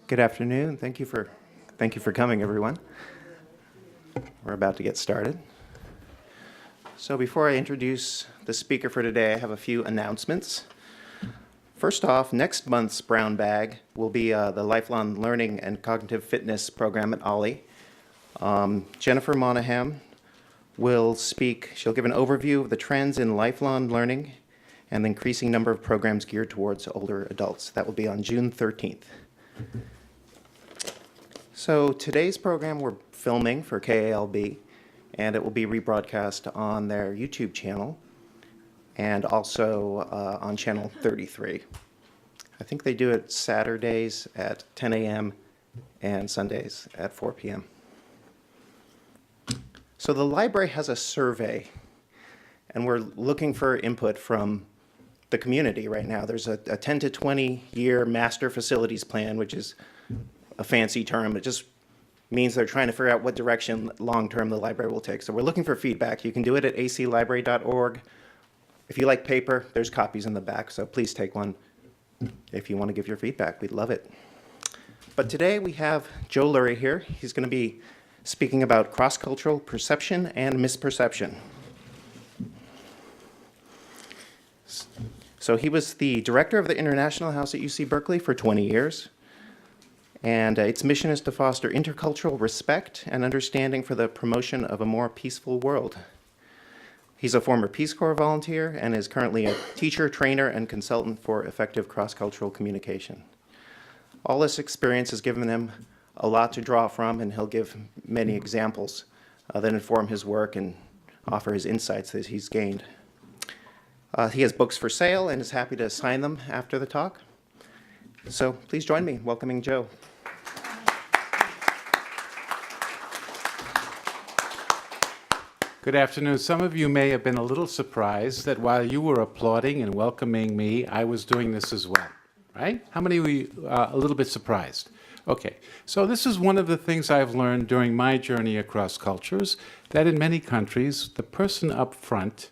Good afternoon. Thank you for coming, everyone. We're about to get started. So before I introduce the speaker for today, I have a few announcements. First off, next month's brown bag will be the Lifelong Learning and Cognitive Fitness program at Ollie. Jennifer Monahan will speak. She'll give an overview of the trends in lifelong learning and the increasing number of programs geared towards older adults. That will be on June 13th. So today's program we're filming for KALB, and it will be rebroadcast on their YouTube channel and also on channel 33. I think they do it Saturdays at 10 a.m. and Sundays at 4 p.m. So the library has a survey, and we're looking for input from the community right now. There's a 10 to 20 year master facilities plan, which is a fancy term. It just means they're trying to figure out what direction long-term the library will take. So we're looking for feedback. You can do it at aclibrary.org. If you like paper, there's copies in the back, so please take one if you want to give your feedback. We'd love it. But today we have Joe Lurie here. He's going to be speaking about cross-cultural perception and misperception. So he was the director of the International House at UC Berkeley for 20 years. And its mission is to foster intercultural respect and understanding for the promotion of a more peaceful world. He's a former Peace Corps volunteer and is currently a teacher, trainer, and consultant for effective cross-cultural communication. All this experience has given him a lot to draw from, and he'll give many examples that inform his work and offer his insights that he's gained. He has books for sale and is happy to sign them after the talk. So please join me in welcoming Joe. Good afternoon. Some of you may have been a little surprised that while you were applauding and welcoming me, I was doing this as well, right? How many of you are a little bit surprised? Okay, so this is one of the things I've learned during my journey across cultures, that in many countries, the person up front,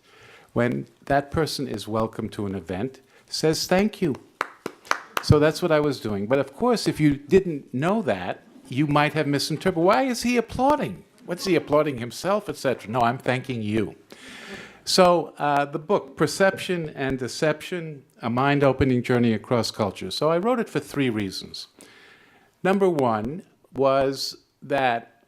when that person is welcome to an event, says thank you. So that's what I was doing. But of course, if you didn't know that, you might have misinterpreted. Why is he applauding? What's he applauding himself, etc.? No, I'm thanking you. So the book, Perception and Deception, A Mind-Opening Journey Across Cultures. So I wrote it for 3 reasons. Number one was that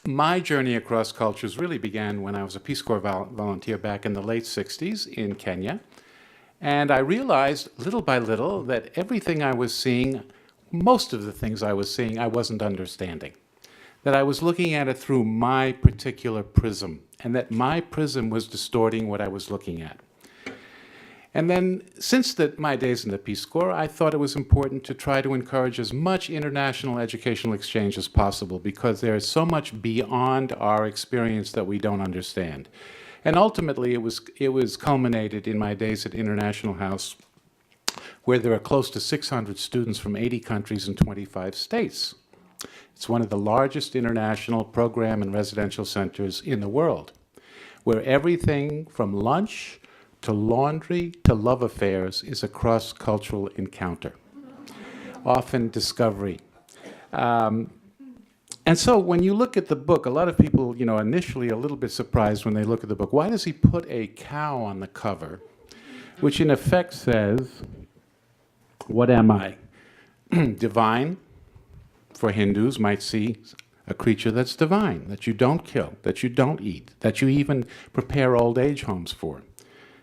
my journey across cultures really began when I was a Peace Corps volunteer back in the late 60s in Kenya. And I realized little by little that everything I was seeing, most of the things I was seeing, I wasn't understanding. That I was looking at it through my particular prism, and that my prism was distorting what I was looking at. And then, since my days in the Peace Corps, I thought it was important to try to encourage as much international educational exchange as possible, because there is so much beyond our experience that we don't understand. And ultimately, it was culminated in my days at International House, where there are close to 600 students from 80 countries and 25 states. It's one of the largest international program and residential centers in the world, where everything from lunch to laundry to love affairs is a cross-cultural encounter, often discovery. And so when you look at the book, a lot of people, initially a little bit surprised when they look at the book. Why does he put a cow on the cover, which in effect says, what am I? Divine, for Hindus, might see a creature that's divine, that you don't kill, that you don't eat, that you even prepare old age homes for.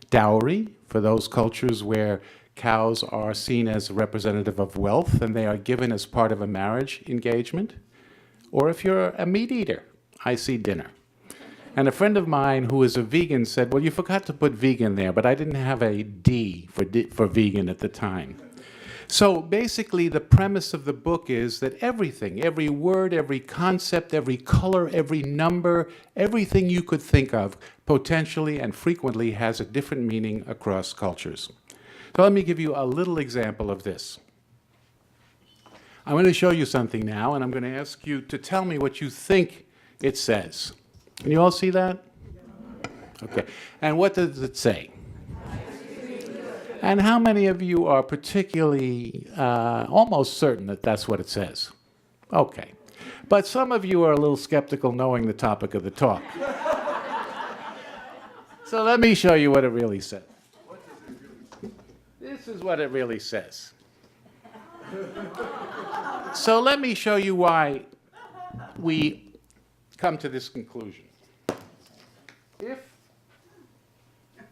Dowry, for those cultures where cows are seen as a representative of wealth and they are given as part of a marriage engagement. Or if you're a meat eater, I see dinner. And a friend of mine who is a vegan said, well, you forgot to put vegan there, but I didn't have a D for vegan at the time. So basically, the premise of the book is that everything, every word, every concept, every color, every number, everything you could think of potentially and frequently has a different meaning across cultures. So let me give you a little example of this. I'm going to show you something now, and I'm going to ask you to tell me what you think it says. Can you all see that? Okay. And what does it say? And how many of you are particularly almost certain that that's what it says? Okay. But some of you are a little skeptical knowing the topic of the talk. So let me show you what it really says. This is what it really says. So let me show you why we come to this conclusion. If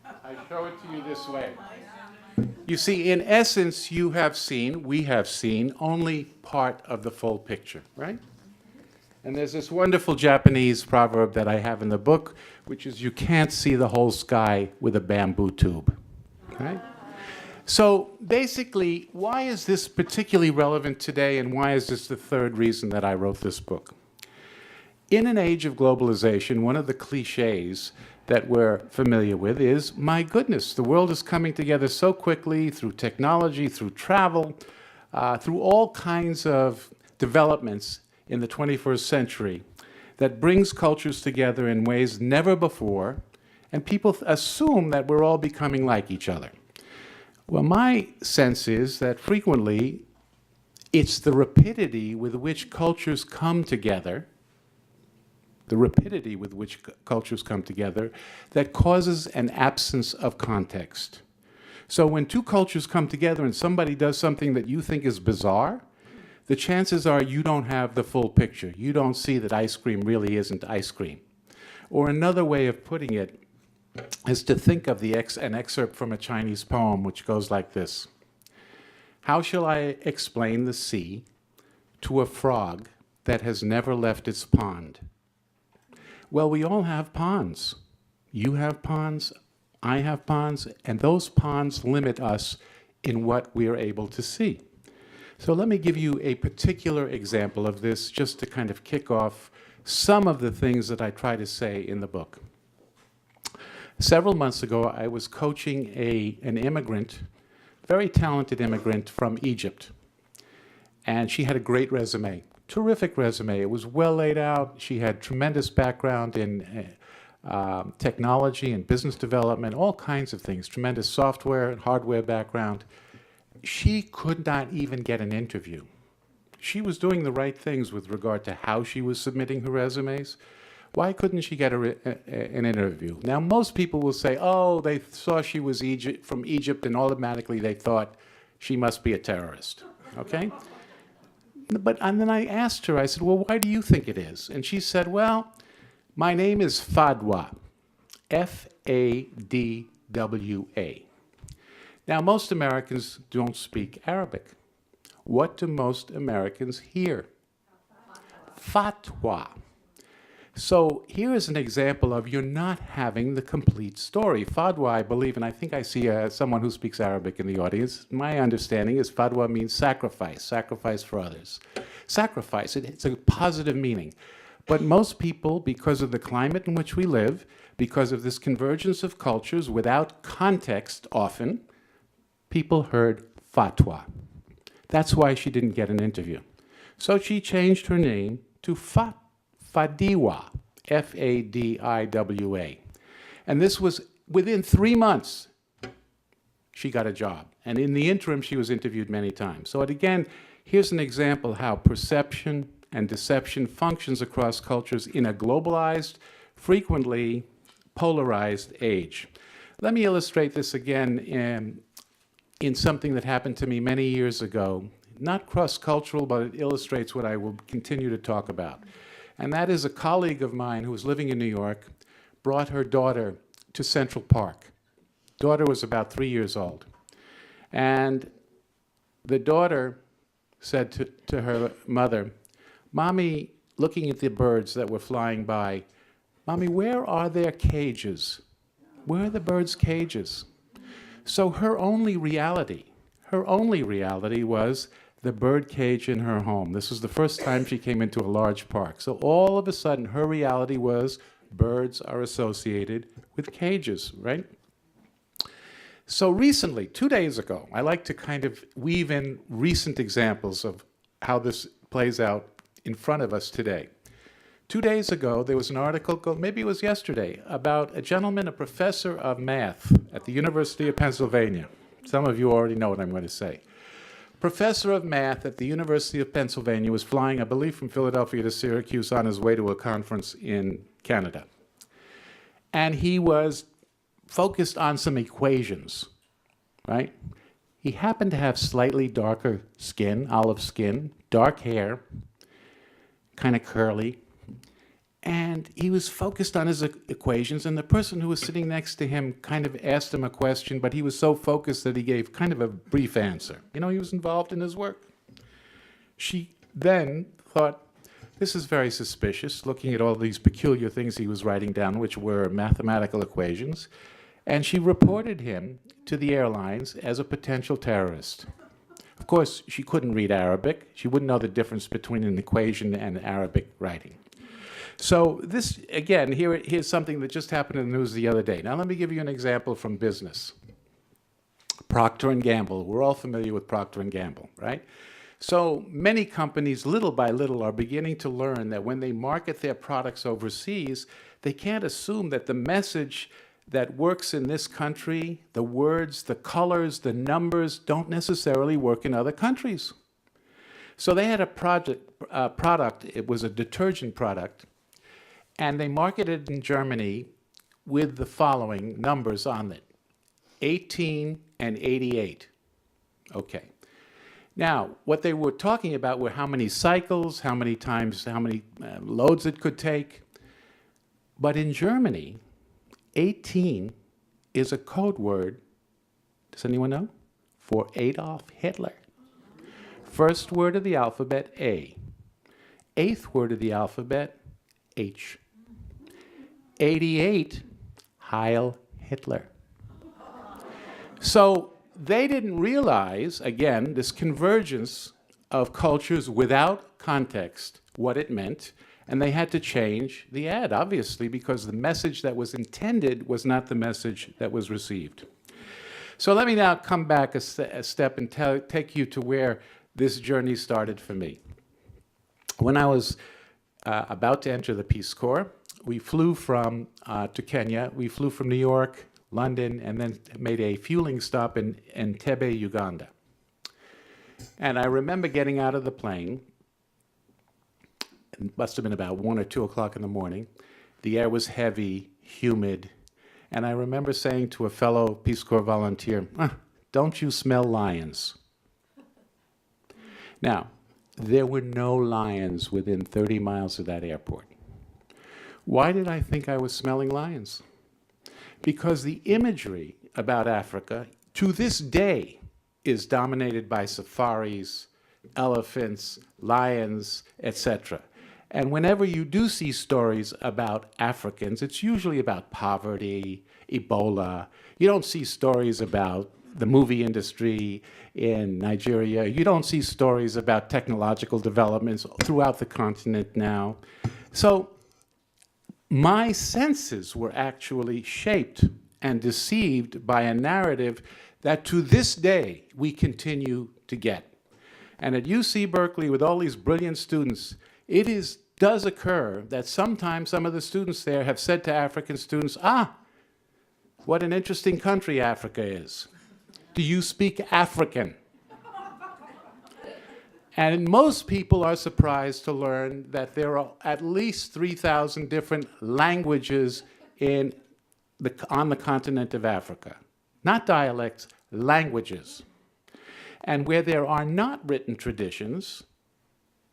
I show it to you this way, you see, in essence, we have seen only part of the full picture, right? And there's this wonderful Japanese proverb that I have in the book, which is you can't see the whole sky with a bamboo tube, right? So basically, why is this particularly relevant today, and why is this the third reason that I wrote this book? In an age of globalization, one of the cliches that we're familiar with is, my goodness, the world is coming together so quickly through technology, through travel, through all kinds of developments in the 21st century that brings cultures together in ways never before, and people assume that we're all becoming like each other. Well, my sense is that frequently it's the rapidity with which cultures come together, that causes an absence of context. So when two cultures come together and somebody does something that you think is bizarre, the chances are you don't have the full picture. You don't see that ice cream really isn't ice cream. Or another way of putting it is to think of an excerpt from a Chinese poem which goes like this. How shall I explain the sea to a frog that has never left its pond? Well, we all have ponds. You have ponds, I have ponds, and those ponds limit us in what we are able to see. So let me give you a particular example of this just to kind of kick off some of the things that I try to say in the book. Several months ago, I was coaching an immigrant, very talented immigrant from Egypt. And she had a great resume, terrific resume. It was well laid out. She had tremendous background in technology and business development, all kinds of things, tremendous software and hardware background. She could not even get an interview. She was doing the right things with regard to how she was submitting her resumes. Why couldn't she get an interview? Now, most people will say, oh, they saw she was from Egypt, and automatically they thought she must be a terrorist, okay? And then I asked her, I said, well, why do you think it is? And she said, well, my name is Fadwa, F-A-D-W-A. Now, most Americans don't speak Arabic. What do most Americans hear? Fatwa. So here is an example of you're not having the complete story. Fadwa, I believe, and I think I see someone who speaks Arabic in the audience. My understanding is Fadwa means sacrifice, sacrifice for others. Sacrifice, it's a positive meaning. But most people, because of the climate in which we live, because of this convergence of cultures without context often, people heard fatwa. That's why she didn't get an interview. So she changed her name to Fadiwa, F-A-D-I-W-A. And this was within 3 months, she got a job. And in the interim, she was interviewed many times. So again, here's an example how perception and deception functions across cultures in a globalized, frequently polarized age. Let me illustrate this again in something that happened to me many years ago. Not cross-cultural, but it illustrates what I will continue to talk about. And that is a colleague of mine who was living in New York brought her daughter to Central Park. Daughter was about 3 years old. And the daughter said to her mother, Mommy, looking at the birds that were flying by, Mommy, where are their cages? Where are the birds' cages? So her only reality was the bird cage in her home. This was the first time she came into a large park. So all of a sudden, her reality was birds are associated with cages, right? So recently, 2 days ago, I like to kind of weave in recent examples of how this plays out in front of us today. 2 days ago, there was an article, maybe it was yesterday, about a gentleman, a professor of math at the University of Pennsylvania. Some of you already know what I'm going to say. Professor of math at the University of Pennsylvania was flying, I believe, from Philadelphia to Syracuse on his way to a conference in Canada. And he was focused on some equations, right? He happened to have slightly darker skin, olive skin, dark hair, kind of curly. And he was focused on his equations, and the person who was sitting next to him kind of asked him a question, but he was so focused that he gave kind of a brief answer. You know, he was involved in his work. She then thought, this is very suspicious, looking at all these peculiar things he was writing down, which were mathematical equations, and she reported him to the airlines as a potential terrorist. Of course, she couldn't read Arabic. She wouldn't know the difference between an equation and Arabic writing. So this, again, here's something that just happened in the news the other day. Now let me give you an example from business. Procter & Gamble. We're all familiar with Procter & Gamble, right? So many companies, little by little, are beginning to learn that when they market their products overseas, they can't assume that the message that works in this country, the words, the colors, the numbers, don't necessarily work in other countries. So they had a product, it was a detergent product, and they marketed in Germany with the following numbers on it: 18 and 88. Okay. Now, what they were talking about were how many cycles, how many times, how many loads it could take. But in Germany, 18 is a code word, does anyone know? For Adolf Hitler. First word of the alphabet, A. Eighth word of the alphabet, H. 88, Heil Hitler. So they didn't realize, again, this convergence of cultures without context, what it meant, and they had to change the ad, obviously, because the message that was intended was not the message that was received. So let me now come back a step and take you to where this journey started for me. When I was about to enter the Peace Corps, we flew to Kenya. We flew from New York, London, and then made a fueling stop in Entebbe, Uganda. And I remember getting out of the plane. It must have been about 1 or 2 o'clock in the morning. The air was heavy, humid, and I remember saying to a fellow Peace Corps volunteer, "Don't you smell lions?" Now, there were no lions within 30 miles of that airport. Why did I think I was smelling lions? Because the imagery about Africa, to this day, is dominated by safaris, elephants, lions, etc. And whenever you do see stories about Africans, it's usually about poverty, Ebola. You don't see stories about the movie industry in Nigeria. You don't see stories about technological developments throughout the continent now. So my senses were actually shaped and deceived by a narrative that to this day we continue to get. And at UC Berkeley, with all these brilliant students, it does occur that sometimes some of the students there have said to African students, what an interesting country Africa is. Do you speak African? And most people are surprised to learn that there are at least 3,000 different languages on the continent of Africa. Not dialects, languages. And where there are not written traditions,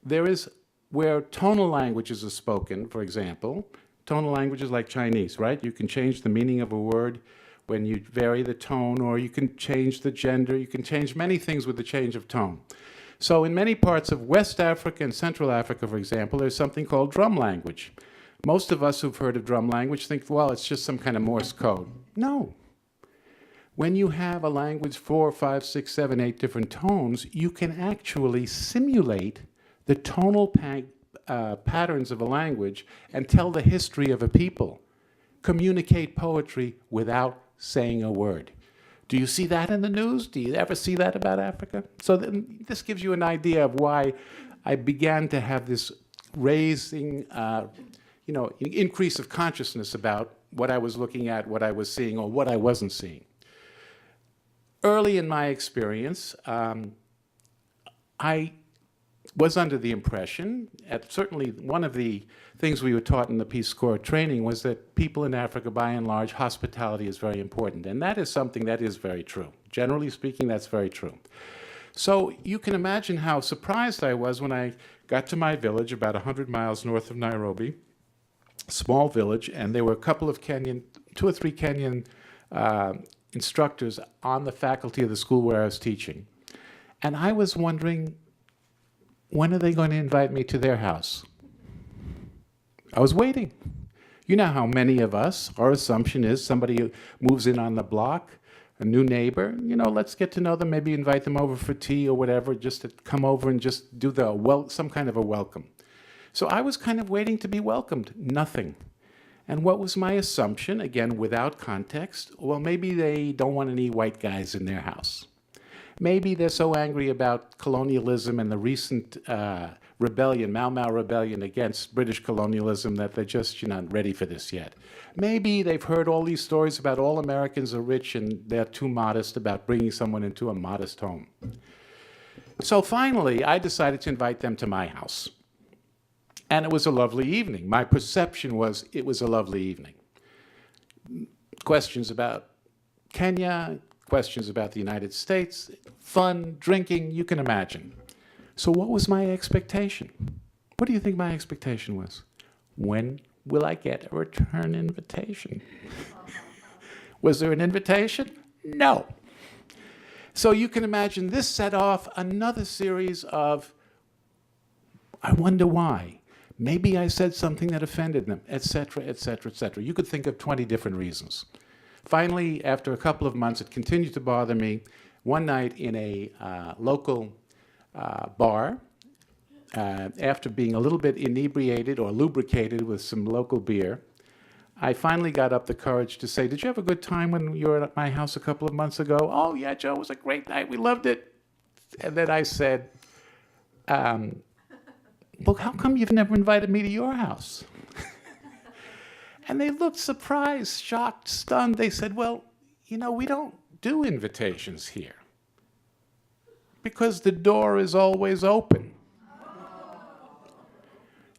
there is where tonal languages are spoken, for example. Tonal languages like Chinese, right? You can change the meaning of a word when you vary the tone, or you can change the gender. You can change many things with the change of tone. So in many parts of West Africa and Central Africa, for example, there's something called drum language. Most of us who've heard of drum language think, well, it's just some kind of Morse code. No. When you have a language 4, 5, 6, 7, 8 different tones, you can actually simulate the tonal patterns of a language and tell the history of a people. Communicate poetry without saying a word. Do you see that in the news? Do you ever see that about Africa? So this gives you an idea of why I began to have this raising, increase of consciousness about what I was looking at, what I was seeing, or what I wasn't seeing. early in my experience, I was under the impression, certainly one of the things we were taught in the Peace Corps training was that people in Africa, by and large, hospitality is very important. And that is something that is very true. Generally speaking, that's very true. So you can imagine how surprised I was when I got to my village about 100 miles north of Nairobi, small village, and there were a couple of two or three Kenyan instructors on the faculty of the school where I was teaching. And I was wondering, when are they going to invite me to their house? I was waiting. You know how many of us, our assumption is somebody who moves in on the block, a new neighbor, let's get to know them, maybe invite them over for tea or whatever, just to come over and just do some kind of a welcome. So I was kind of waiting to be welcomed. Nothing. And what was my assumption, again, without context? Well, maybe they don't want any white guys in their house. Maybe they're so angry about colonialism and the recent rebellion, Mau Mau rebellion against British colonialism, that they're just not ready for this yet. Maybe they've heard all these stories about all Americans are rich and they're too modest about bringing someone into a modest home. So finally, I decided to invite them to my house. And it was a lovely evening. My perception was it was a lovely evening. Questions about Kenya, questions about the United States, fun, drinking, you can imagine. So what was my expectation? What do you think my expectation was? When will I get a return invitation? Was there an invitation? No. So you can imagine this set off another series of, I wonder why. Maybe I said something that offended them, etc., etc., etc. You could think of 20 different reasons. Finally, after a couple of months, it continued to bother me. One night in a local bar, after being a little bit inebriated or lubricated with some local beer, I finally got up the courage to say, "Did you have a good time when you were at my house a couple of months ago?" "Oh, yeah, Joe, it was a great night. We loved it." And then I said, "Well, how come you've never invited me to your house?" And they looked surprised, shocked, stunned. They said, "Well, we don't do invitations here because the door is always open."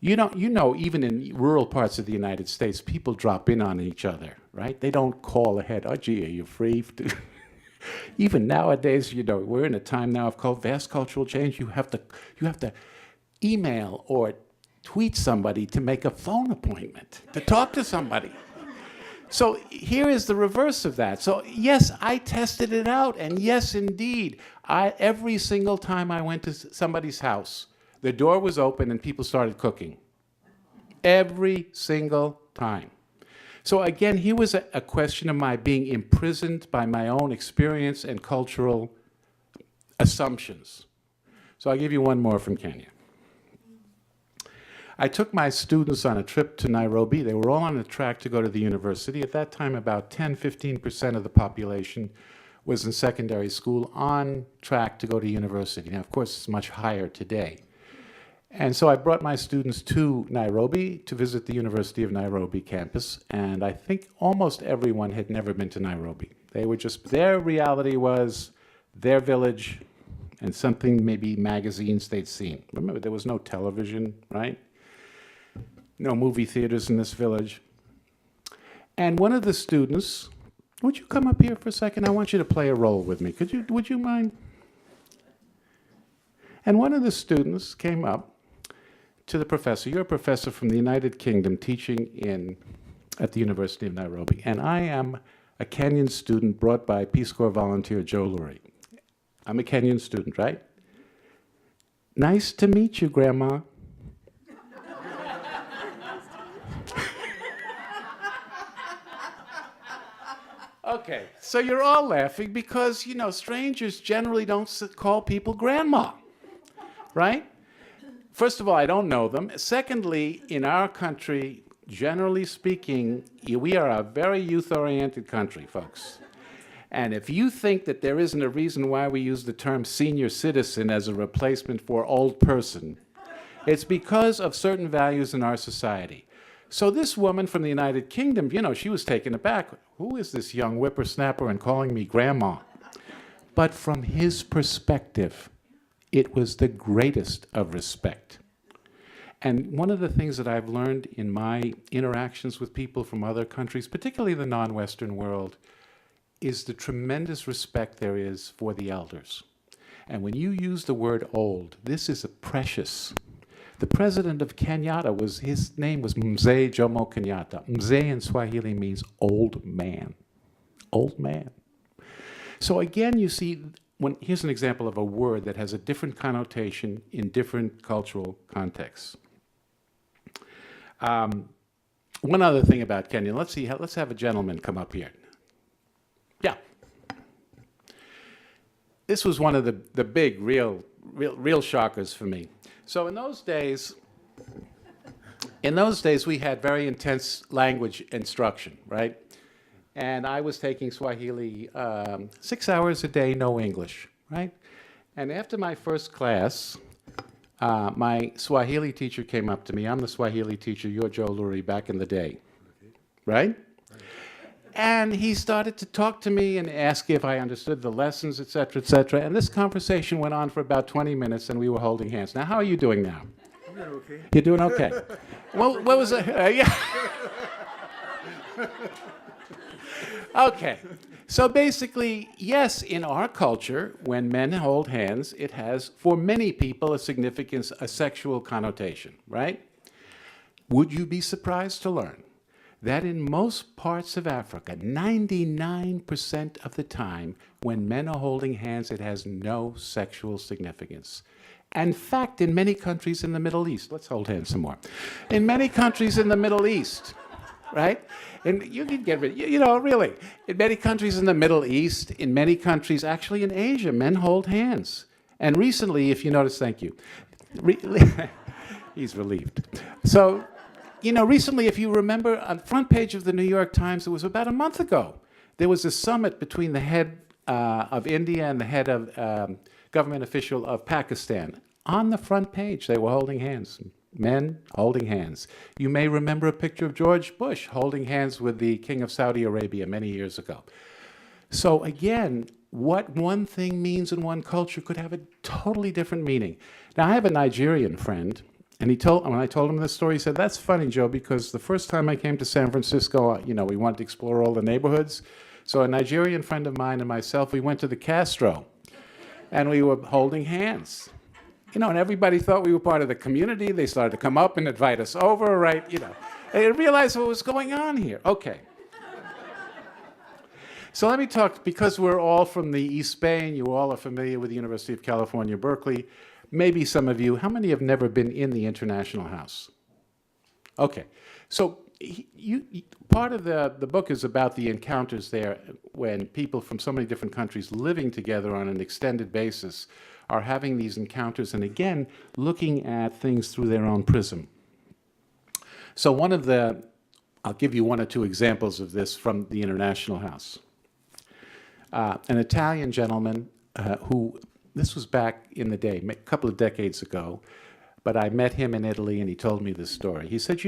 Even in rural parts of the United States, people drop in on each other, right? They don't call ahead, "Oh, gee, are you free?" Even nowadays, we're in a time now of vast cultural change. You have to email or tweet somebody to make a phone appointment, to talk to somebody. So here is the reverse of that. So yes, I tested it out, and yes, indeed, every single time I went to somebody's house, the door was open and people started cooking. Every single time. So again, here was a question of my being imprisoned by my own experience and cultural assumptions. So I'll give you one more from Kenya. I took my students on a trip to Nairobi. They were all on a track to go to the university. At that time, about 10-15% of the population was in secondary school on track to go to university. Now, of course, it's much higher today. And so I brought my students to Nairobi to visit the University of Nairobi campus, and I think almost everyone had never been to Nairobi. Their reality was their village and something, maybe magazines they'd seen. Remember, there was no television, right? No movie theaters in this village. And one of the students, would you come up here for a second? I want you to play a role with me. Would you mind? And one of the students came up to the professor. You're a professor from the United Kingdom teaching at the University of Nairobi. And I am a Kenyan student brought by Peace Corps volunteer Joe Lurie. I'm a Kenyan student, right? "Nice to meet you, Grandma." Okay, so you're all laughing because, strangers generally don't call people grandma, right? First of all, I don't know them. Secondly, in our country, generally speaking, we are a very youth-oriented country, folks. And if you think that there isn't a reason why we use the term senior citizen as a replacement for old person, it's because of certain values in our society. So this woman from the United Kingdom, she was taken aback. Who is this young whippersnapper and calling me grandma? But from his perspective, it was the greatest of respect. And one of the things that I've learned in my interactions with people from other countries, particularly the non-Western world, is the tremendous respect there is for the elders. And when you use the word old, this is a precious. The president of Kenyatta, his name was Mzee Jomo Kenyatta. Mzee in Swahili means old man. Old man. So again, you see, here's an example of a word that has a different connotation in different cultural contexts. One other thing about Kenya. Let's have a gentleman come up here. Yeah. This was one of the big, real shockers for me. So in those days, we had very intense language instruction, right? And I was taking Swahili 6 hours a day, no English, right? And after my first class, my Swahili teacher came up to me. I'm the Swahili teacher, you're Joe Lurie back in the day, right? And he started to talk to me and ask if I understood the lessons, et cetera, et cetera. And this conversation went on for about 20 minutes, and we were holding hands. Now, how are you doing now? I'm doing okay. You're doing okay. Well, what was it? Yeah. Okay. So basically, yes, in our culture, when men hold hands, it has, for many people, a significance, a sexual connotation, right? Would you be surprised to learn that in most parts of Africa, 99% of the time, when men are holding hands, it has no sexual significance? In fact, in many countries in the Middle East, let's hold hands some more. In many countries in the Middle East, right? And you can get rid, really, in many countries in the Middle East, in many countries, actually in Asia, men hold hands. And recently, if you notice, thank you. He's relieved. So, recently, if you remember, on the front page of the New York Times, it was about a month ago, there was a summit between the head of India and the head of government official of Pakistan. On the front page, they were holding hands. Men holding hands. You may remember a picture of George Bush holding hands with the King of Saudi Arabia many years ago. So again, what one thing means in one culture could have a totally different meaning. Now, I have a Nigerian friend, and when I told him this story, he said, "That's funny, Joe, because the first time I came to San Francisco, we wanted to explore all the neighborhoods. So a Nigerian friend of mine and myself, we went to the Castro, and we were holding hands. And everybody thought we were part of the community. They started to come up and invite us over, right? They realized what was going on here. Okay. So let me talk, because we're all from the East Bay, and you all are familiar with the University of California, Berkeley. Maybe some of you, how many have never been in the International House? Okay. So part of the book is about the encounters there when people from so many different countries living together on an extended basis are having these encounters, and again, looking at things through their own prism. So I'll give you one or two examples of this from the International House. An Italian gentleman this was back in the day, a couple of decades ago, but I met him in Italy, and he told me this story. He said,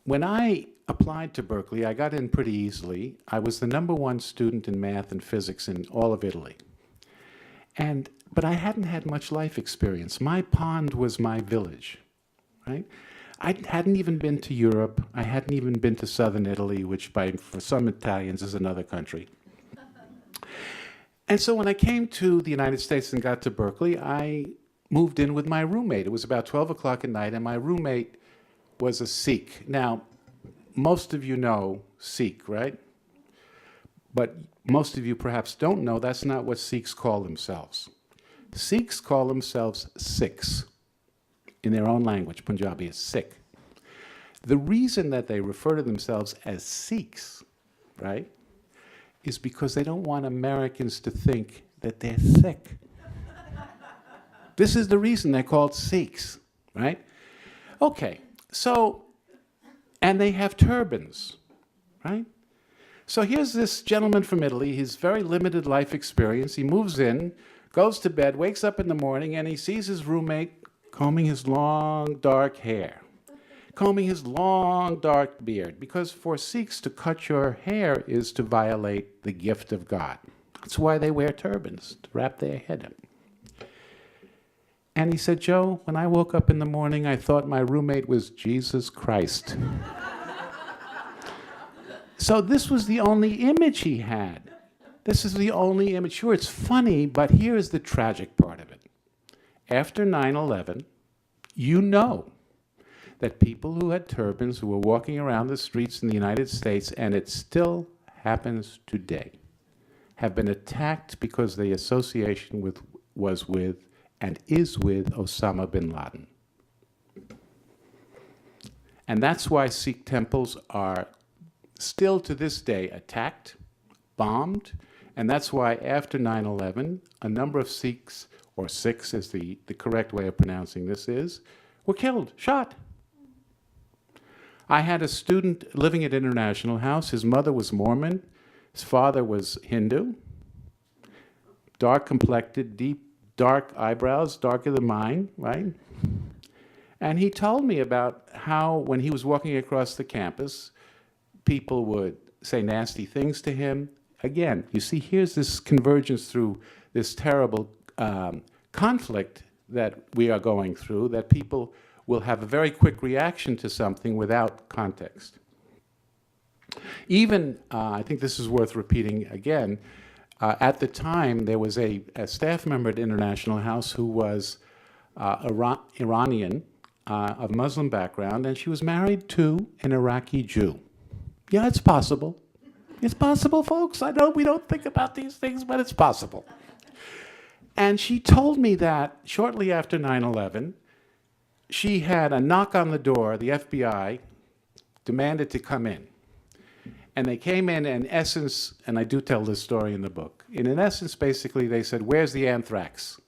when I applied to Berkeley, I got in pretty easily. I was the #1 student in math and physics in all of Italy. But I hadn't had much life experience. My pond was my village, right? I hadn't even been to Europe. I hadn't even been to southern Italy, which for some Italians is another country. And so when I came to the United States and got to Berkeley, I moved in with my roommate. It was about 12 o'clock at night, and my roommate was a Sikh. Now, most of you know Sikh, right? But most of you perhaps don't know that's not what Sikhs call themselves. Sikhs call themselves Sikhs. In their own language, Punjabi is Sikh. The reason that they refer to themselves as Sikhs, right, is because they don't want Americans to think that they're thick. This is the reason they're called Sikhs, right? Okay, so, and they have turbans, right? So here's this gentleman from Italy. He's very limited life experience. He moves in, goes to bed, wakes up in the morning, and he sees his roommate combing his long, dark hair, combing his long, dark beard, because for Sikhs, to cut your hair is to violate the gift of God. That's why they wear turbans, to wrap their head up. And he said, Joe, when I woke up in the morning, I thought my roommate was Jesus Christ. So this was the only image he had. This is the only image. Sure, it's funny, but here's the tragic part of it. After 9/11, you know that people who had turbans, who were walking around the streets in the United States, and it still happens today, have been attacked because the association was with and is with Osama bin Laden. And that's why Sikh temples are still to this day attacked, bombed, and that's why after 9/11, a number of Sikhs, or Sikhs is the correct way of pronouncing this is, were killed, shot. I had a student living at International House. His mother was Mormon. His father was Hindu. Dark complected, deep, dark eyebrows, darker than mine, right? And he told me about how when he was walking across the campus, people would say nasty things to him. Again, you see, here's this convergence through this terrible conflict that we are going through, that people will have a very quick reaction to something without context. Even, I think this is worth repeating again, at the time there was a staff member at International House who was Iranian, of Muslim background, and she was married to an Iraqi Jew. Yeah, it's possible. It's possible, folks. I know we don't think about these things, but it's possible. And she told me that shortly after 9/11, she had a knock on the door. The FBI demanded to come in. And they came in essence, and I do tell this story in the book. In essence, basically, they said, where's the anthrax?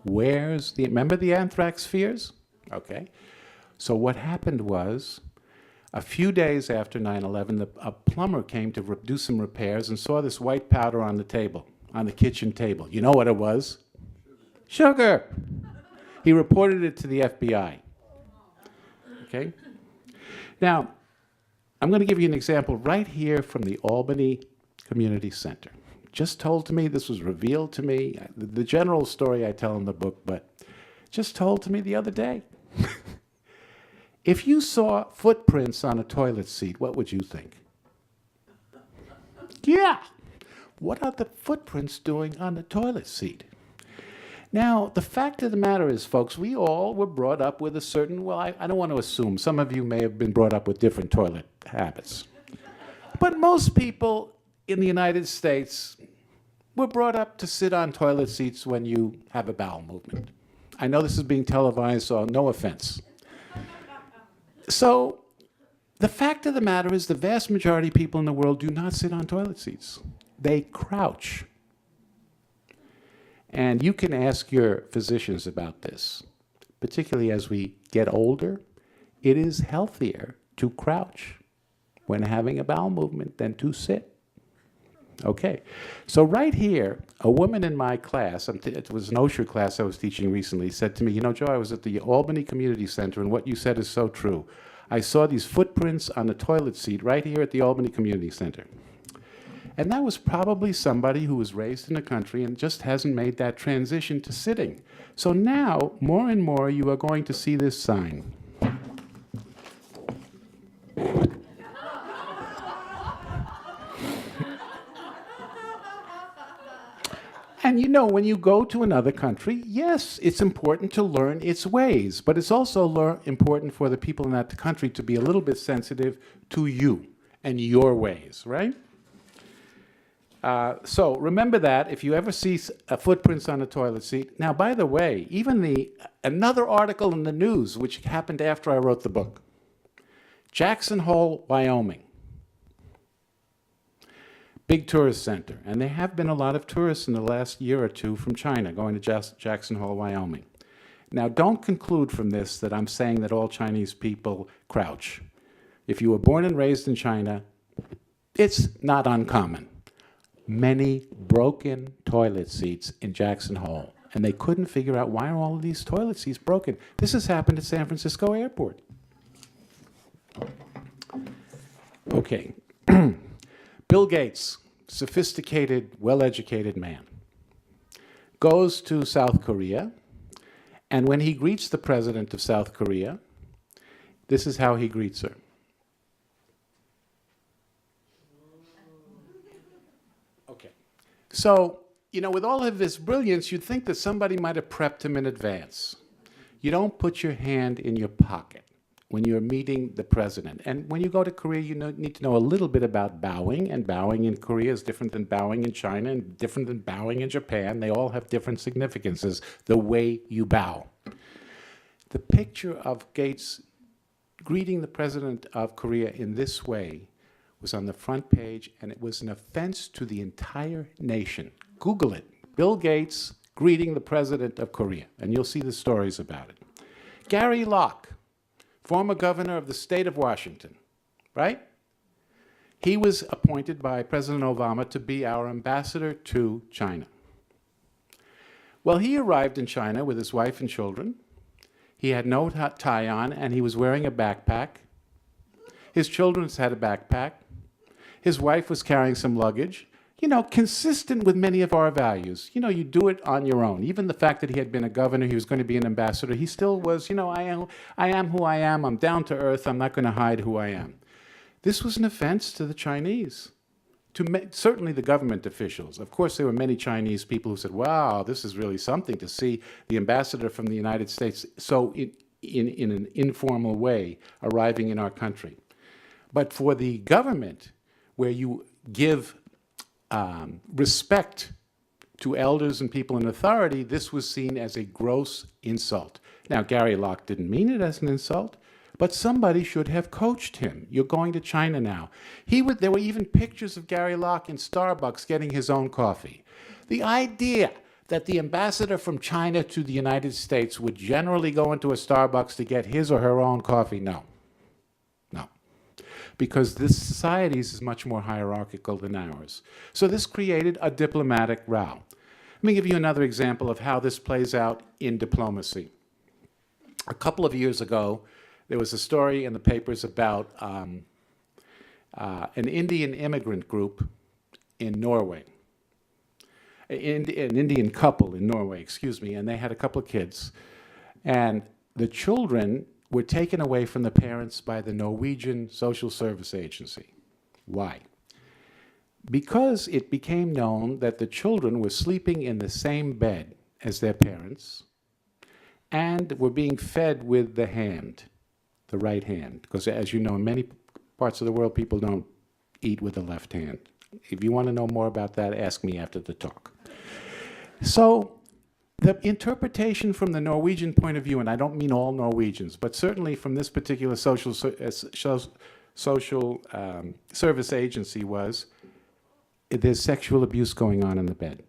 Remember the anthrax fears? Okay. So what happened was, a few days after 9/11, a plumber came to do some repairs and saw this white powder on the table, on the kitchen table. You know what it was? Sugar. He reported it to the FBI. Okay? Now, I'm going to give you an example right here from the Albany Community Center. Just told to me, this was revealed to me, the general story I tell in the book, but just told to me the other day. If you saw footprints on a toilet seat, what would you think? Yeah. What are the footprints doing on the toilet seat? Now, the fact of the matter is, folks, we all were brought up with a certain, well, I don't want to assume. Some of you may have been brought up with different toilet habits. But most people in the United States were brought up to sit on toilet seats when you have a bowel movement. I know this is being televised, so no offense. So the fact of the matter is the vast majority of people in the world do not sit on toilet seats. They crouch. And you can ask your physicians about this, particularly as we get older. It is healthier to crouch when having a bowel movement than to sit. Okay, so right here, a woman in my class, it was an Osher class I was teaching recently, said to me, you know, Joe, I was at the Albany Community Center, and what you said is so true. I saw these footprints on the toilet seat right here at the Albany Community Center. And that was probably somebody who was raised in the country and just hasn't made that transition to sitting. So now, more and more, you are going to see this sign. And you know, when you go to another country, yes, it's important to learn its ways, but it's also important for the people in that country to be a little bit sensitive to you and your ways, right? So remember that if you ever see footprints on a toilet seat. Now, by the way, even another article in the news, which happened after I wrote the book, Jackson Hole, Wyoming. Big tourist center, and there have been a lot of tourists in the last year or two from China going to Jackson Hole, Wyoming. Now, don't conclude from this that I'm saying that all Chinese people crouch. If you were born and raised in China, it's not uncommon. Many broken toilet seats in Jackson Hole, and they couldn't figure out why are all of these toilet seats broken. This has happened at San Francisco Airport. Okay. Bill Gates, sophisticated, well-educated man, goes to South Korea, and when he greets the president of South Korea, this is how he greets her. Okay. So, you know, with all of his brilliance, you'd think that somebody might have prepped him in advance. You don't put your hand in your pocket when you're meeting the president. And when you go to Korea, you need to know a little bit about bowing, and bowing in Korea is different than bowing in China and different than bowing in Japan. They all have different significances, the way you bow. The picture of Gates greeting the president of Korea in this way was on the front page, and it was an offense to the entire nation. Google it. Bill Gates greeting the president of Korea, and you'll see the stories about it. Gary Locke, former governor of the state of Washington, right? He was appointed by President Obama to be our ambassador to China. Well, he arrived in China with his wife and children. He had no tie on, and he was wearing a backpack. His children had a backpack. His wife was carrying some luggage. You know, consistent with many of our values. You know, you do it on your own. Even the fact that he had been a governor, he was going to be an ambassador, he still was, you know, I am who I am, I'm down to earth, I'm not going to hide who I am. This was an offense to the Chinese, certainly the government officials. Of course, there were many Chinese people who said, wow, this is really something to see the ambassador from the United States so in an informal way arriving in our country. But for the government, where you give respect to elders and people in authority, this was seen as a gross insult. Now, Gary Locke didn't mean it as an insult, but somebody should have coached him. You're going to China now. There were even pictures of Gary Locke in Starbucks getting his own coffee. The idea that the ambassador from China to the United States would generally go into a Starbucks to get his or her own coffee, no. Because this society is much more hierarchical than ours. So this created a diplomatic row. Let me give you another example of how this plays out in diplomacy. A couple of years ago, there was a story in the papers about an Indian immigrant group in Norway. An Indian couple in Norway, excuse me, and they had a couple of kids. And the children were taken away from the parents by the Norwegian Social Service Agency. Why? Because it became known that the children were sleeping in the same bed as their parents and were being fed with the hand, the right hand. Because as you know, in many parts of the world, people don't eat with the left hand. If you want to know more about that, ask me after the talk. So the interpretation from the Norwegian point of view, and I don't mean all Norwegians, but certainly from this particular social service agency, was there's sexual abuse going on in the bed.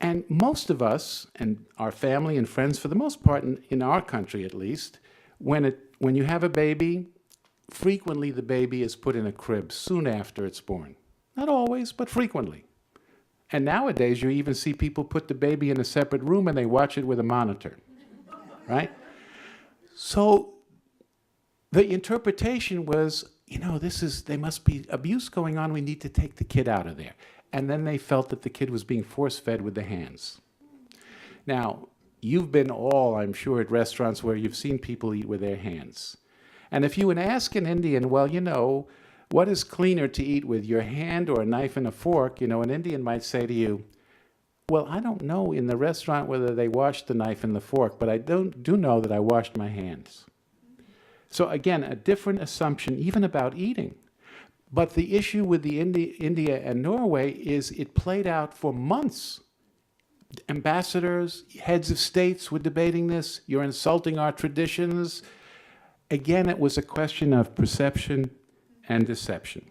And most of us, and our family and friends for the most part, in our country at least, when you have a baby, frequently the baby is put in a crib soon after it's born. Not always, but frequently. And nowadays, you even see people put the baby in a separate room and they watch it with a monitor, right? So the interpretation was, you know, there must be abuse going on, we need to take the kid out of there. And then they felt that the kid was being force-fed with the hands. Now, you've been all, I'm sure, at restaurants where you've seen people eat with their hands. And if you would ask an Indian, well, you know, what is cleaner to eat with, your hand or a knife and a fork? You know, an Indian might say to you, well, I don't know in the restaurant whether they washed the knife and the fork, but I do know that I washed my hands. So again, a different assumption even about eating. But the issue with the India and Norway is it played out for months. Ambassadors, heads of states were debating this. You're insulting our traditions. Again, it was a question of perception and deception.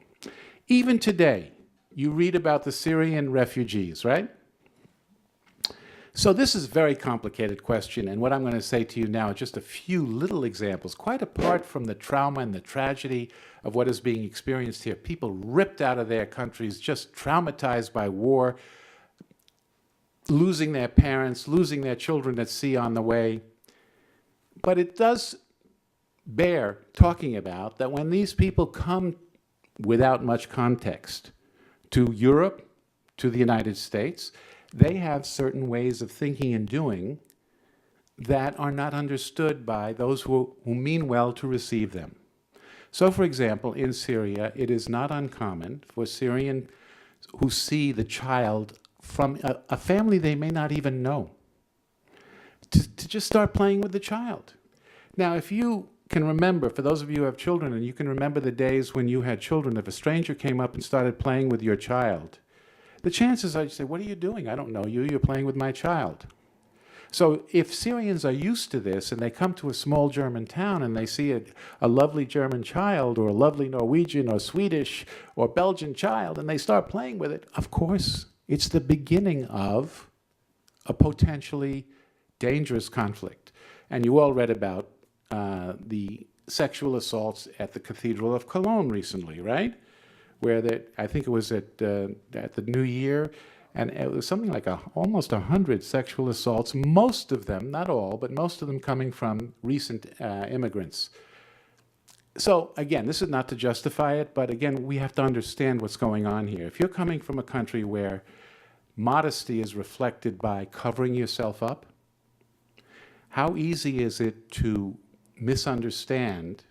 Even today, you read about the Syrian refugees, right? So this is a very complicated question, and what I'm going to say to you now is just a few little examples, quite apart from the trauma and the tragedy of what is being experienced here. People ripped out of their countries, just traumatized by war, losing their parents, losing their children at sea on the way. But it does bear talking about that when these people come without much context to Europe, to the United States, they have certain ways of thinking and doing that are not understood by those who mean well to receive them. So, for example, in Syria, it is not uncommon for Syrians who see the child from a family they may not even know to just start playing with the child. Now, if you can remember, for those of you who have children, and you can remember the days when you had children, if a stranger came up and started playing with your child, the chances are you say, "What are you doing? I don't know you. You're playing with my child." So if Syrians are used to this and they come to a small German town and they see a lovely German child or a lovely Norwegian or Swedish or Belgian child and they start playing with it, of course, it's the beginning of a potentially dangerous conflict. And you all read about the sexual assaults at the Cathedral of Cologne recently, right? Where I think it was at the New Year, and it was something like almost 100 sexual assaults, most of them, not all, but most of them coming from recent immigrants. So again, this is not to justify it, but again, we have to understand what's going on here. If you're coming from a country where modesty is reflected by covering yourself up, how easy is it to misunderstand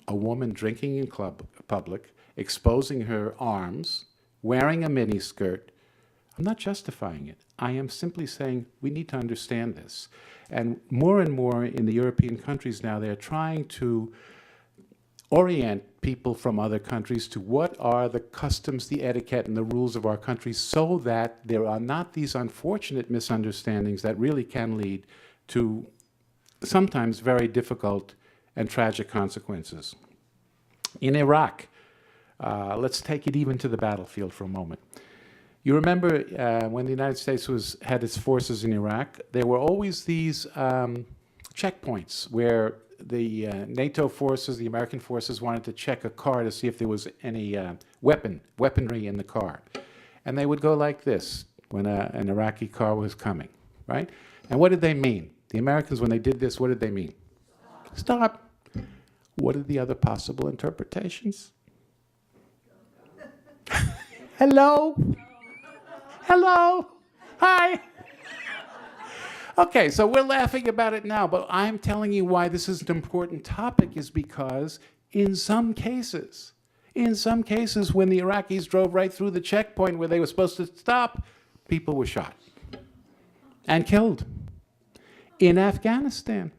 a woman drinking in public, exposing her arms, wearing a miniskirt? I'm not justifying it. I am simply saying we need to understand this. And more in the European countries now, they're trying to orient people from other countries to what are the customs, the etiquette, and the rules of our countries so that there are not these unfortunate misunderstandings that really can lead to sometimes very difficult and tragic consequences. In Iraq, let's take it even to the battlefield for a moment. You remember when the United States had its forces in Iraq, there were always these checkpoints where the NATO forces, the American forces, wanted to check a car to see if there was any weaponry in the car. And they would go like this when an Iraqi car was coming, right? And what did they mean? The Americans, when they did this, what did they mean? Stop. What are the other possible interpretations? Hello? Hello? Hi? Okay, so we're laughing about it now, but I'm telling you why this is an important topic is because in some cases, when the Iraqis drove right through the checkpoint where they were supposed to stop, people were shot and killed. In Afghanistan.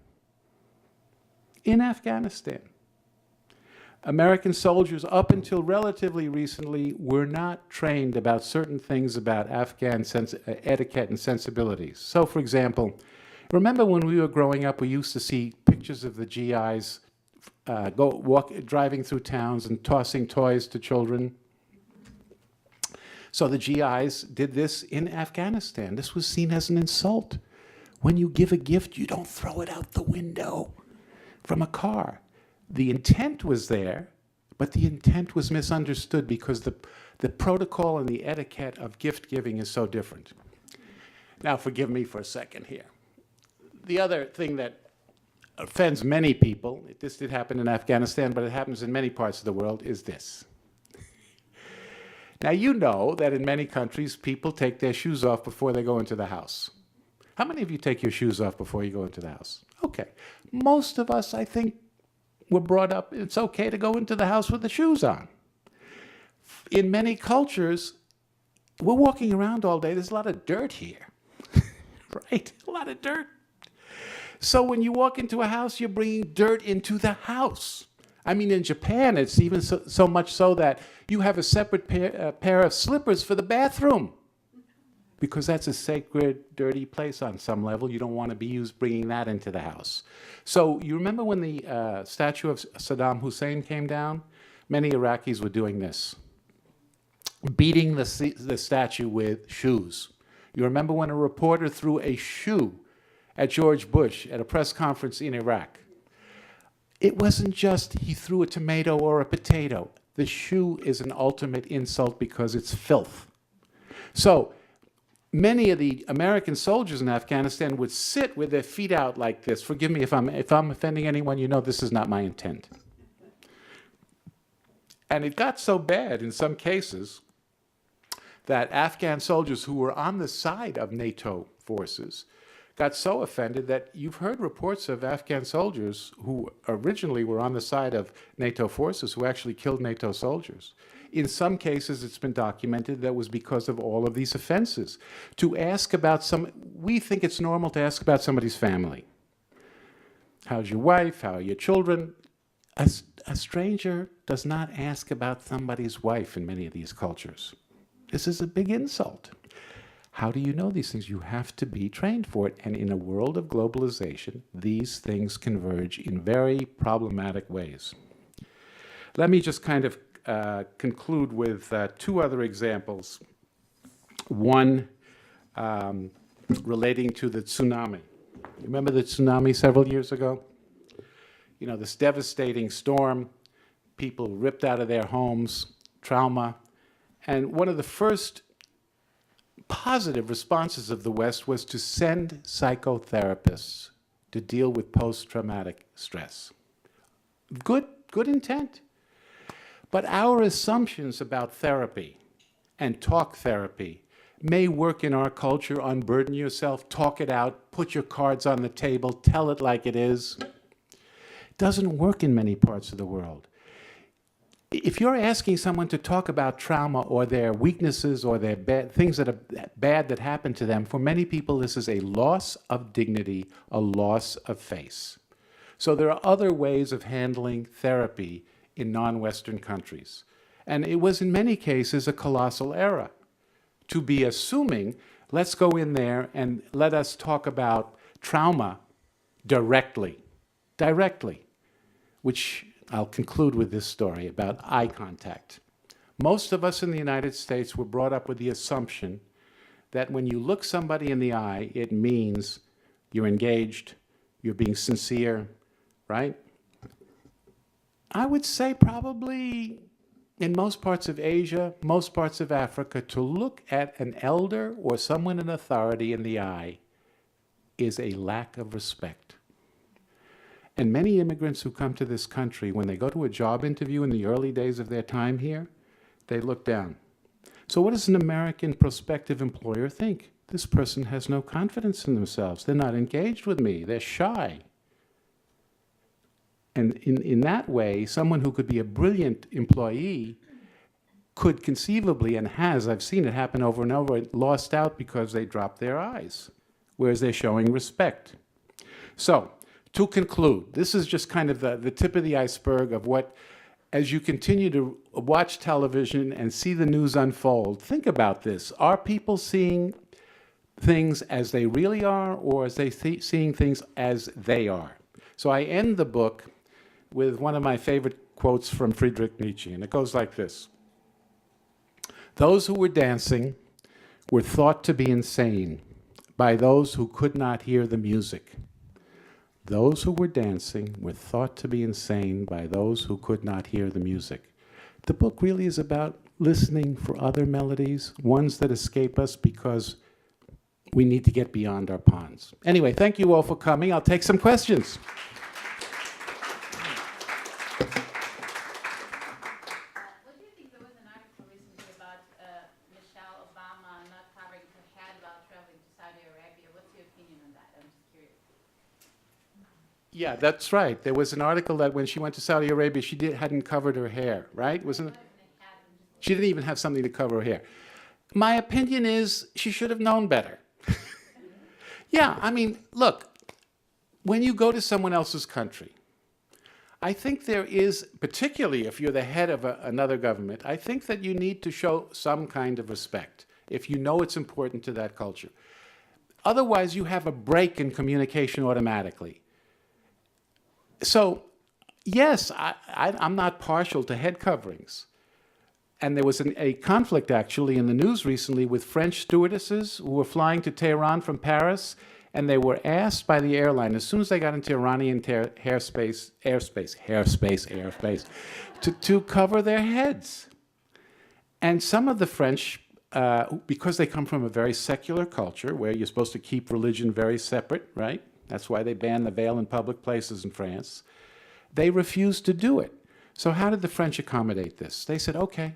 American soldiers, up until relatively recently, were not trained about certain things about Afghan etiquette and sensibilities. So, for example, remember when we were growing up, we used to see pictures of the GIs driving through towns and tossing toys to children. So the GIs did this in Afghanistan. This was seen as an insult. When you give a gift, you don't throw it out the window from a car. The intent was there, but the intent was misunderstood because the protocol and the etiquette of gift giving is so different. Now, forgive me for a second here. The other thing that offends many people, this did happen in Afghanistan, but it happens in many parts of the world, is this. Now, you know that in many countries, people take their shoes off before they go into the house. How many of you take your shoes off before you go into the house? Okay. Most of us, I think, were brought up, it's okay to go into the house with the shoes on. In many cultures, we're walking around all day. There's a lot of dirt here, right? A lot of dirt. So when you walk into a house, you're bringing dirt into the house. I mean, in Japan, it's even so much so that you have a separate pair of slippers for the bathroom because that's a sacred, dirty place on some level. You don't want to be bringing that into the house. So you remember when the statue of Saddam Hussein came down? Many Iraqis were doing this, beating the statue with shoes. You remember when a reporter threw a shoe at George Bush at a press conference in Iraq? It wasn't just he threw a tomato or a potato. The shoe is an ultimate insult because it's filth. So many of the American soldiers in Afghanistan would sit with their feet out like this. Forgive me if I'm offending anyone, you know this is not my intent. And it got so bad in some cases that Afghan soldiers who were on the side of NATO forces got so offended that you've heard reports of Afghan soldiers who originally were on the side of NATO forces who actually killed NATO soldiers. In some cases, it's been documented that was because of all of these offenses. To ask about we think it's normal to ask about somebody's family. How's your wife? How are your children? A stranger does not ask about somebody's wife in many of these cultures. This is a big insult. How do you know these things? You have to be trained for it. And in a world of globalization, these things converge in very problematic ways. Let me just kind of conclude with two other examples. One relating to the tsunami. Remember the tsunami several years ago? You know, this devastating storm, people ripped out of their homes, trauma. And one of the first positive responses of the West was to send psychotherapists to deal with post-traumatic stress. Good intent. But our assumptions about therapy and talk therapy may work in our culture. Unburden yourself, talk it out, put your cards on the table, tell it like it is. Doesn't work in many parts of the world. If you're asking someone to talk about trauma or their weaknesses or their things that are bad that happened to them, for many people this is a loss of dignity, a loss of face. So there are other ways of handling therapy in non-Western countries. And it was in many cases a colossal error to be assuming, let's go in there and let us talk about trauma directly, which I'll conclude with this story about eye contact. Most of us in the United States were brought up with the assumption that when you look somebody in the eye, it means you're engaged, you're being sincere, right? I would say probably in most parts of Asia, most parts of Africa, to look at an elder or someone in authority in the eye is a lack of respect. And many immigrants who come to this country, when they go to a job interview in the early days of their time here, they look down. So what does an American prospective employer think? This person has no confidence in themselves. They're not engaged with me. They're shy. And in that way, someone who could be a brilliant employee could conceivably, and has, I've seen it happen over and over, lost out because they dropped their eyes, whereas they're showing respect. So, to conclude, this is just kind of the tip of the iceberg of what, as you continue to watch television and see the news unfold, think about this. Are people seeing things as they really are, or as they seeing things as they are? So I end the book with one of my favorite quotes from Friedrich Nietzsche, and it goes like this. Those who were dancing were thought to be insane by those who could not hear the music. Those who were dancing were thought to be insane by those who could not hear the music. The book really is about listening for other melodies, ones that escape us because we need to get beyond our ponds. Anyway, thank you all for coming. I'll take some questions. What do you think? There was an article recently about Michelle Obama not covering her head while traveling to Saudi Arabia. What's your opinion on that? I'm just curious. Yeah, that's right. There was an article that when she went to Saudi Arabia, she hadn't covered her hair, right? Wasn't it? She didn't even have something to cover her hair. My opinion is she should have known better. Yeah, I mean, look, when you go to someone else's country, I think there is, particularly if you're the head of another government, I think that you need to show some kind of respect if you know it's important to that culture. Otherwise, you have a break in communication automatically. So, yes, I'm not partial to head coverings. And there was a conflict, actually, in the news recently with French stewardesses who were flying to Tehran from Paris, and they were asked by the airline, as soon as they got into Iranian airspace, to cover their heads. And some of the French, because they come from a very secular culture where you're supposed to keep religion very separate, right? That's why they ban the veil in public places in France. They refused to do it. So how did the French accommodate this? They said, okay,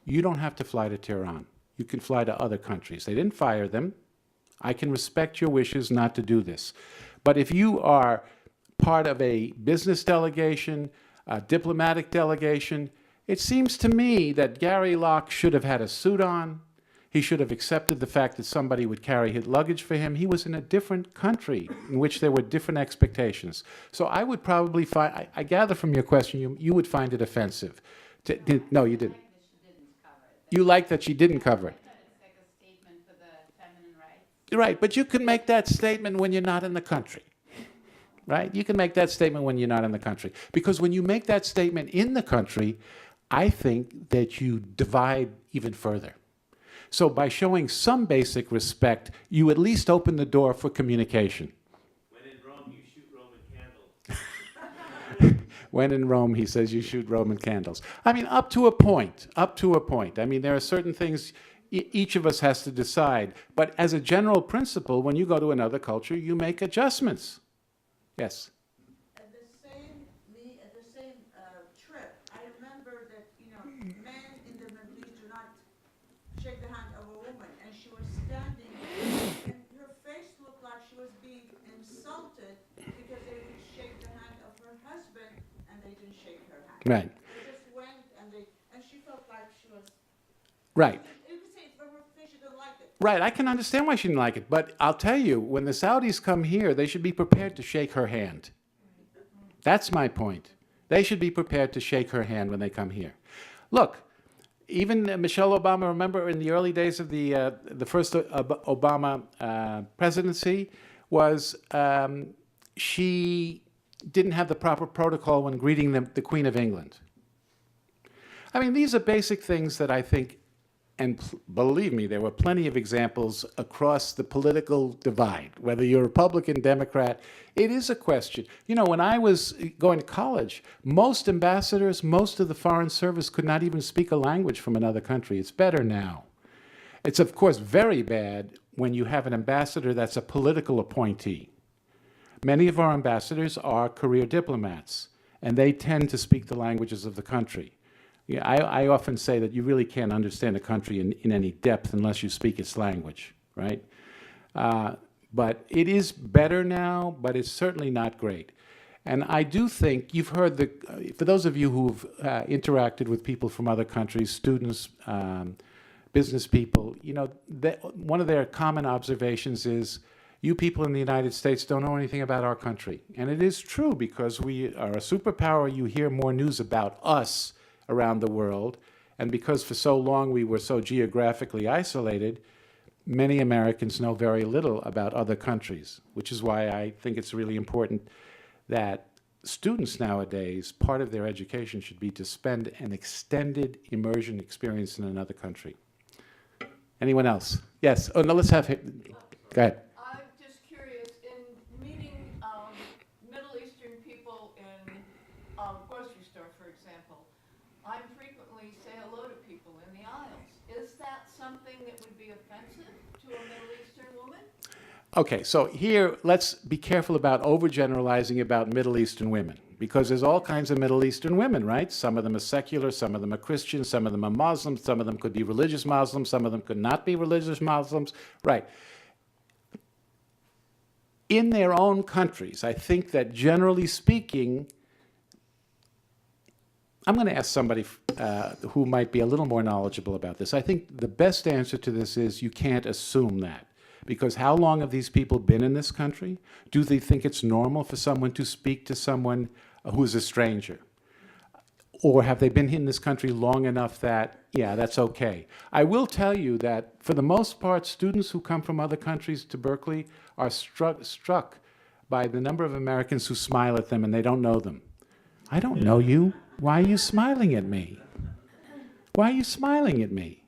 you don't have to fly to Tehran. You can fly to other countries. They didn't fire them. I can respect your wishes not to do this. But if you are part of a business delegation, a diplomatic delegation, it seems to me that Gary Locke should have had a suit on. He should have accepted the fact that somebody would carry his luggage for him. He was in a different country in which there were different expectations. So I would probably find, I gather from your question, you would find it offensive. No, you didn't. You like that she didn't cover it. It's like a statement for the feminine rights. Right, but you can make that statement when you're not in the country. Right? You can make that statement when you're not in the country. Because when you make that statement in the country, I think that you divide even further. So by showing some basic respect, you at least open the door for communication. When in Rome, you shoot Roman candles. When in Rome, he says you shoot Roman candles. I mean, up to a point, up to a point. I mean, there are certain things each of us has to decide. But as a general principle, when you go to another culture, you make adjustments. Yes? At the same trip, I remember that, men in the Middle East do not shake the hand of a woman, and she was standing, and her face looked like she was being insulted because they would shake the hand of her husband, and they didn't shake her hand. Right. They just went, and she felt like she was. Right. You could say from her face she didn't like it. Right, I can understand why she didn't like it, but I'll tell you, when the Saudis come here, they should be prepared to shake her hand. That's my point. They should be prepared to shake her hand when they come here. Look, even Michelle Obama, remember in the early days of the first Obama presidency, was she didn't have the proper protocol when greeting the Queen of England. I mean, these are basic things that I think, and believe me, there were plenty of examples across the political divide, whether you're Republican, Democrat, it is a question. You know, when I was going to college, most ambassadors, most of the Foreign Service could not even speak a language from another country. It's better now. It's, of course, very bad when you have an ambassador that's a political appointee. Many of our ambassadors are career diplomats, and they tend to speak the languages of the country. Yeah, I often say that you really can't understand a country in any depth unless you speak its language, right? But it is better now, but it's certainly not great. And I do think you've heard for those of you who've interacted with people from other countries, students, business people, one of their common observations is, you people in the United States don't know anything about our country. And it is true, because we are a superpower. You hear more news about us around the world, and because for so long we were so geographically isolated, many Americans know very little about other countries, which is why I think it's really important that students nowadays, part of their education should be to spend an extended immersion experience in another country. Anyone else? Yes. Oh, no, let's have him. Go ahead. I'm just curious, in meeting Middle Eastern people in grocery store, for example, I frequently say hello to people in the aisles. Is that something that would be offensive to a Middle Eastern woman? Okay, so here, let's be careful about overgeneralizing about Middle Eastern women, because there's all kinds of Middle Eastern women, right? Some of them are secular, some of them are Christian, some of them are Muslims, some of them could be religious Muslims, some of them could not be religious Muslims, right? In their own countries, I think that generally speaking, I'm going to ask somebody who might be a little more knowledgeable about this. I think the best answer to this is you can't assume that. Because how long have these people been in this country? Do they think it's normal for someone to speak to someone who is a stranger? Or have they been in this country long enough that, yeah, that's okay? I will tell you that for the most part, students who come from other countries to Berkeley are struck by the number of Americans who smile at them and they don't know them. I don't know you. Why are you smiling at me? Why are you smiling at me?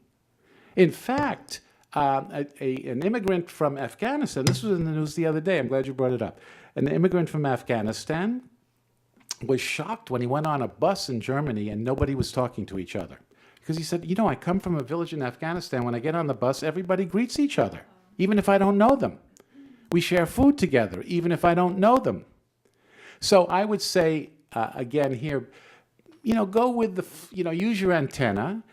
In fact, an immigrant from Afghanistan, this was in the news the other day, I'm glad you brought it up. An immigrant from Afghanistan was shocked when he went on a bus in Germany and nobody was talking to each other. Because he said, I come from a village in Afghanistan. When I get on the bus, everybody greets each other, even if I don't know them. We share food together, even if I don't know them. So I would say, again here, go with use your antenna.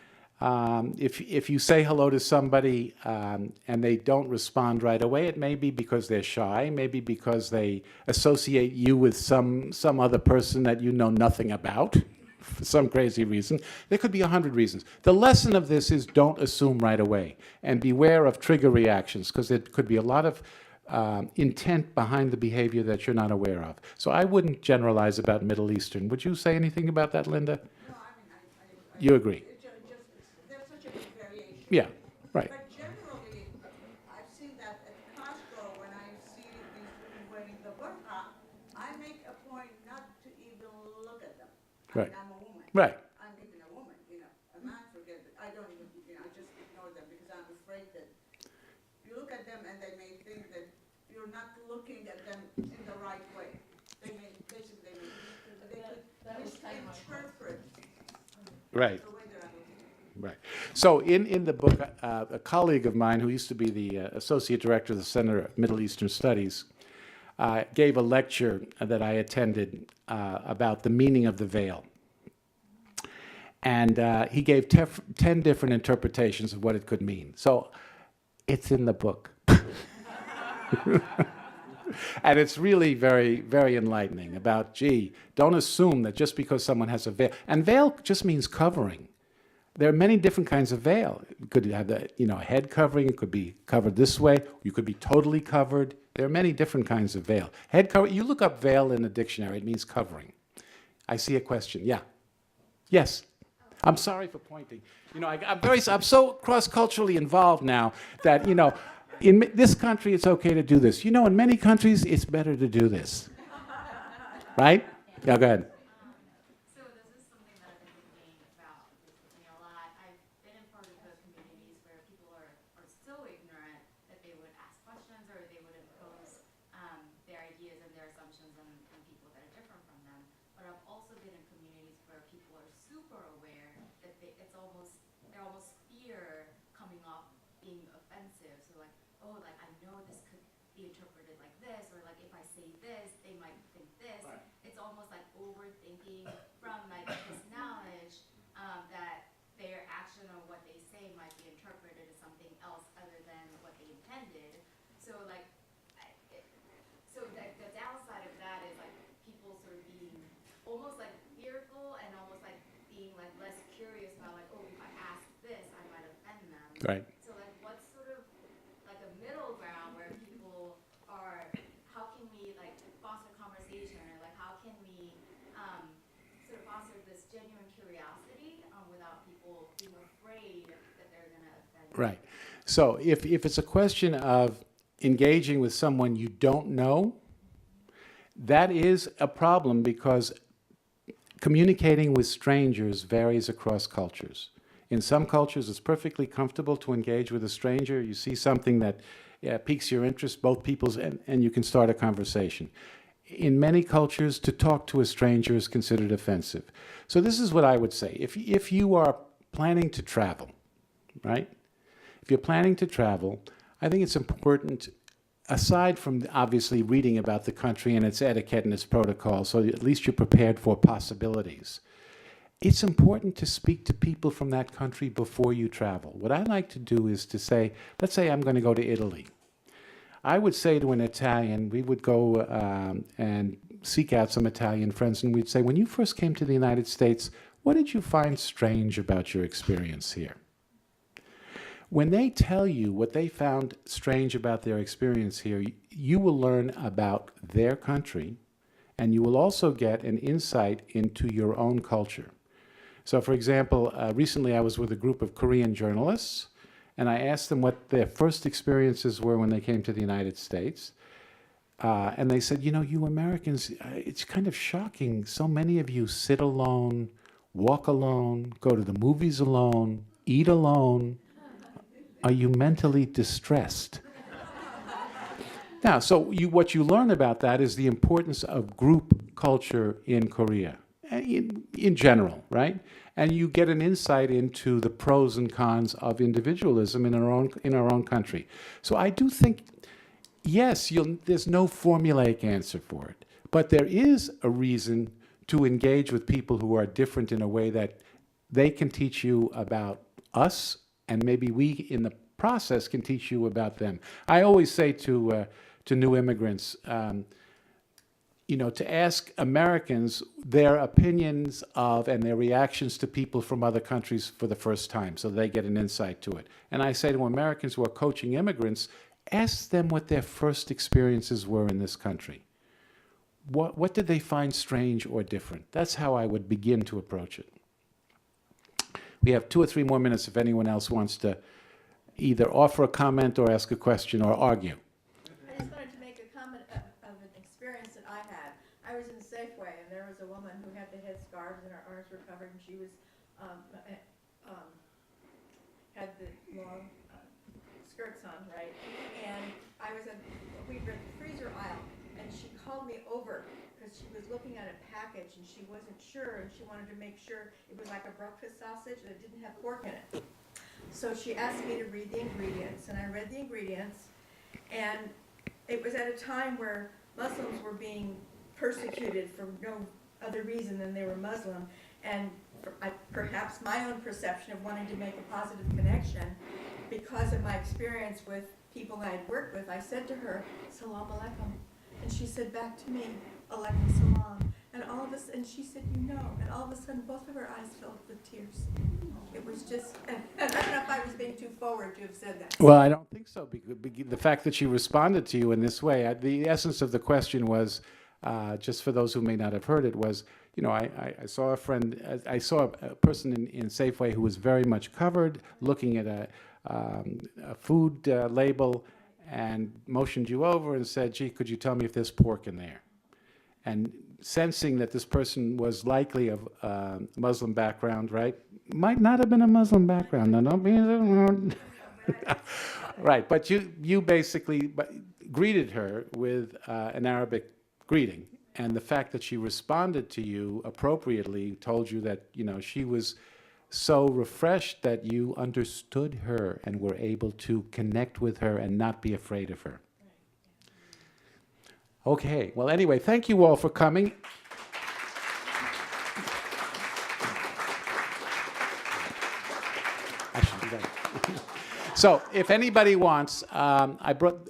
If you say hello to somebody and they don't respond right away, it may be because they're shy, maybe because they associate you with some other person that you know nothing about for some crazy reason. There could be 100 reasons. The lesson of this is don't assume right away and beware of trigger reactions, because there could be a lot of intent behind the behavior that you're not aware of. So I wouldn't generalize about Middle Eastern. Would you say anything about that, Linda? No, I mean, I You agree? there's such a big variation. Yeah, right. But generally, I've seen that at Costco, when I see these women wearing the burqa, I make a point not to even look at them. Right. I'm a woman. Right. I'm even a woman, a man, forget it. I don't even, I just ignore them because I'm afraid that you look at them and they may think that you're not looking at them in the right way. They may, basically, they could misinterpret Right. the way that I'm looking. Right. So in the book, a colleague of mine who used to be the associate director of the Center of Middle Eastern Studies gave a lecture that I attended about the meaning of the veil. And he gave 10 different interpretations of what it could mean. So it's in the book. And it's really very, very enlightening about, don't assume that just because someone has a veil, and veil just means covering. There are many different kinds of veil. You could have a head covering. It could be covered this way. You could be totally covered. There are many different kinds of veil. Head cover. You look up veil in the dictionary. It means covering. I see a question. Yeah. Yes. I'm sorry for pointing. I'm so cross-culturally involved now that in this country it's okay to do this. In many countries it's better to do this. Right? Yeah. Go ahead. So this is something that I've been thinking about recently a lot. I've been in part of those communities where people are so ignorant that they would ask questions or they would impose their ideas and their assumptions on people that are different from them. But I've also been in communities where people are super aware that they're almost fear coming off being offensive. So like, oh, like I know this could be interpreted like this, or like if I say this, they might think this. Right. It's almost like overthinking from like this knowledge that their action or what they say might be interpreted as something else other than what they intended. So like, so the downside of that is like people sort of being almost like fearful and almost like being like less curious about like, oh, if I ask this, I might offend them. Right. So like, what's sort of like a middle ground where people are, how can we like foster conversation, or like how can we sort of foster this genuine curiosity without people being afraid that they're going to offend them? Right. So if it's a question of engaging with someone you don't know, that is a problem, because communicating with strangers varies across cultures. In some cultures, it's perfectly comfortable to engage with a stranger. You see something that piques your interest, both people's, and you can start a conversation. In many cultures, to talk to a stranger is considered offensive. So this is what I would say. If you are planning to travel, right? If you're planning to travel, I think it's important, aside from obviously reading about the country and its etiquette and its protocol, so at least you're prepared for possibilities, it's important to speak to people from that country before you travel. What I like to do is to say, let's say I'm going to go to Italy. I would say to an Italian, we would go and seek out some Italian friends, and we'd say, when you first came to the United States, what did you find strange about your experience here? When they tell you what they found strange about their experience here, you will learn about their country, and you will also get an insight into your own culture. So, for example, recently I was with a group of Korean journalists, and I asked them what their first experiences were when they came to the United States. And they said, you Americans, it's kind of shocking. So many of you sit alone, walk alone, go to the movies alone, eat alone. Are you mentally distressed? Now, so what you learn about that is the importance of group culture in Korea, in general, right? And you get an insight into the pros and cons of individualism in our own country. So I do think, yes, there's no formulaic answer for it, but there is a reason to engage with people who are different in a way that they can teach you about us, and maybe we, in the process, can teach you about them. I always say to new immigrants, to ask Americans their opinions of and their reactions to people from other countries for the first time, so they get an insight to it. And I say to Americans who are coaching immigrants, ask them what their first experiences were in this country. What did they find strange or different? That's how I would begin to approach it. We have 2 or 3 more minutes if anyone else wants to either offer a comment or ask a question or argue. I just wanted to make a comment of an experience that I had. I was in Safeway, and there was a woman who had the headscarves and her arms were covered, and she was had the long skirts on, right? And we were at the freezer aisle, and she called me over because she was looking at a package and she wasn't sure, and she wanted to make sure it was like a breakfast sausage and it didn't have pork in it. So she asked me to read the ingredients, and I read the ingredients, and it was at a time where Muslims were being persecuted for no other reason than they were Muslim, and perhaps my own perception of wanting to make a positive connection, because of my experience with people I had worked with, I said to her, "Salam alaikum," and she said back to me, "Alaikum salam," and all of us, and she said, "You know," and all of a sudden both of her eyes filled with tears. It was just, and I don't know if I was being too forward to have said that. Well, I don't think so. The fact that she responded to you in this way, the essence of the question was, just for those who may not have heard it, was, I saw a friend, I saw a person in Safeway who was very much covered, looking at a food label, and motioned you over and said, "Gee, could you tell me if there's pork in there?" And sensing that this person was likely of Muslim background, right? Might not have been a Muslim background. Now, don't be right. But you basically greeted her with an Arabic greeting, and the fact that she responded to you appropriately told you that she was so refreshed that you understood her and were able to connect with her and not be afraid of her. Okay, well, anyway, thank you all for coming. I should do that. So, if anybody wants, I brought,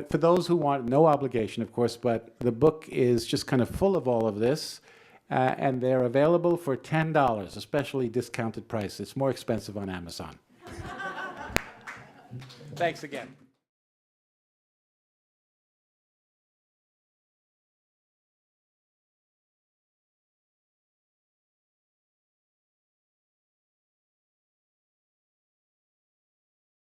for those who want, no obligation, of course, but the book is just kind of full of all of this, and they're available for $10, especially discounted price. It's more expensive on Amazon. Thanks again.